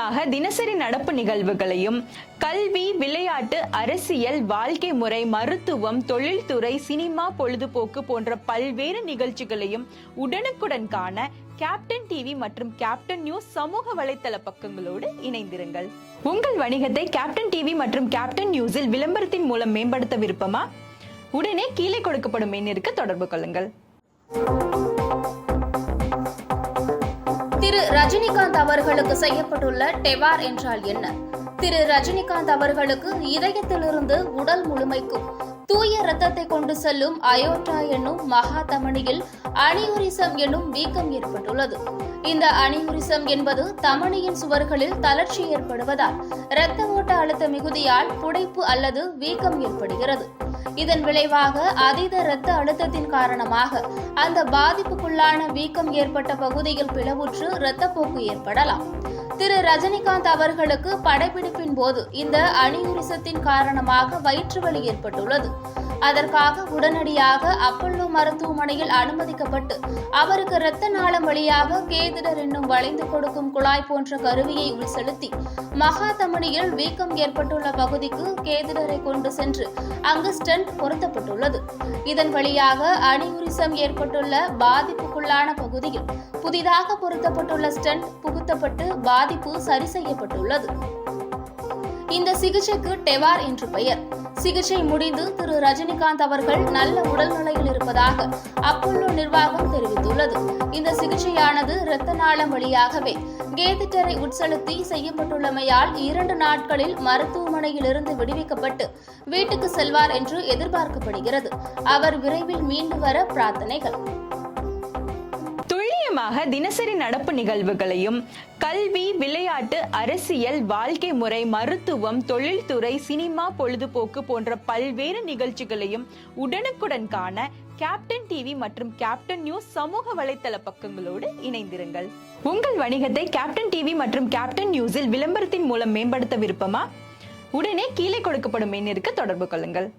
துல்லியமாக தினசரி நடப்பு நிகழ்வுகளையும் கல்வி, விளையாட்டு, அரசியல், வாழ்க்கை முறை, மருத்துவம், தொழில்துறை, சினிமா, பொழுதுபோக்கு போன்ற பல்வேறு நிகழ்ச்சிகளையும் உடனுக்குடன் காண கேப்டன் டிவி மற்றும் கேப்டன் நியூஸ் சமூக வலைத்தள பக்கங்களோடு இணைந்திருங்கள். உங்கள் வணிகத்தை கேப்டன் டிவி மற்றும் கேப்டன் நியூஸில் விளம்பரத்தின் மூலம் மேம்படுத்த விருப்பமா? உடனே கீழே கொடுக்கப்படும் எண்ணிற்கு தொடர்பு கொள்ளுங்கள். திரு ரஜினிகாந்த் அவர்களுக்கு செய்யப்பட்டுள்ள டெவார் என்றால் என்ன? திரு ரஜினிகாந்த் அவர்களுக்கு இதயத்திலிருந்து உடல் முழுமைக்கும் தூய ரத்தத்தை கொண்டு செல்லும் அயோட்டா என்னும் மகா தமனியில் அனியூரிசம் என்னும் வீக்கம் ஏற்பட்டுள்ளது. இந்த அனியூரிசம் என்பது தமனியின் சுவர்களில் தளர்ச்சி ஏற்படுவதால் இரத்த ஓட்ட அழுத்த மிகுதியால் புடைப்பு அல்லது வீக்கம் ஏற்படுகிறது. இதன் விளைவாக அதீத இரத்த அழுத்தத்தின் காரணமாக அந்த பாதிப்புக்குள்ளான வீக்கம் ஏற்பட்ட பகுதியில் பிளவுற்று இரத்தப்போக்கு ஏற்படலாம். திரு ரஜினிகாந்த் அவர்களுக்கு படப்பிடிப்பின் போது இந்த அனியூரிசத்தின் காரணமாக வயிற்று வலி ஏற்பட்டுள்ளது. அதற்காக உடனடியாக அப்பல்லோ மருத்துவமனையில் அனுமதிக்கப்பட்டு அவருக்கு இரத்த நாளம் வழியாக கேதிடர் என்னும் வளைந்து கொடுக்கும் குழாய் போன்ற கருவியை உள்செலுத்தி மகா தமனியில் வீக்கம் ஏற்பட்டுள்ள பகுதிக்கு கேதிடரை கொண்டு சென்று அங்கு ஸ்டென்ட் பொருத்தப்பட்டுள்ளது. இதன் வழியாக அனியூரிசம் ஏற்பட்டுள்ள பாதிப்புக்குள்ளான பகுதியில் புதிதாக பொருத்தப்பட்டுள்ள ஸ்டென்ட் புகுத்தப்பட்டு பாதிப்பு சரி செய்யப்பட்டுள்ளது. இந்த சிகிச்சைக்கு டெவார் என்று பெயர். சிகிச்சை முடிந்து திரு ரஜினிகாந்த் அவர்கள் நல்ல உடல்நிலையில் இருப்பதாக அப்பல்லோ நிர்வாகம் தெரிவித்துள்ளது. இந்த சிகிச்சையானது இரத்த நாளம் வழியாகவே கேதிட்டரை உட்செலுத்தி செய்யப்பட்டுள்ளமையால் 2 நாட்களில் மருத்துவமனையில் இருந்து விடுவிக்கப்பட்டு வீட்டுக்கு செல்வார் என்று எதிர்பார்க்கப்படுகிறது. அவர் விரைவில் மீண்டு வர பிரார்த்தனைகள். தினசரி நடப்பு நிகழ்வுகளையும் கல்வி, விளையாட்டு, அரசியல், வாழ்க்கை முறை, மருத்துவம், தொழில்துறை, சினிமா, பொழுதுபோக்கு போன்ற பல்வேறு நிகழ்ச்சிகளையும் உடனுக்குடன் காண கேப்டன் டிவி மற்றும் கேப்டன் நியூஸ் சமூக வலைத்தள பக்கங்களோடு இணைந்திருங்கள். உங்கள் வணிகத்தை கேப்டன் டிவி மற்றும் கேப்டன் நியூஸில் விளம்பரத்தின் மூலம் மேம்படுத்த விருப்பமா? உடனே கீழே கொடுக்கப்படும் எண்ணிற்கு தொடர்பு கொள்ளுங்கள்.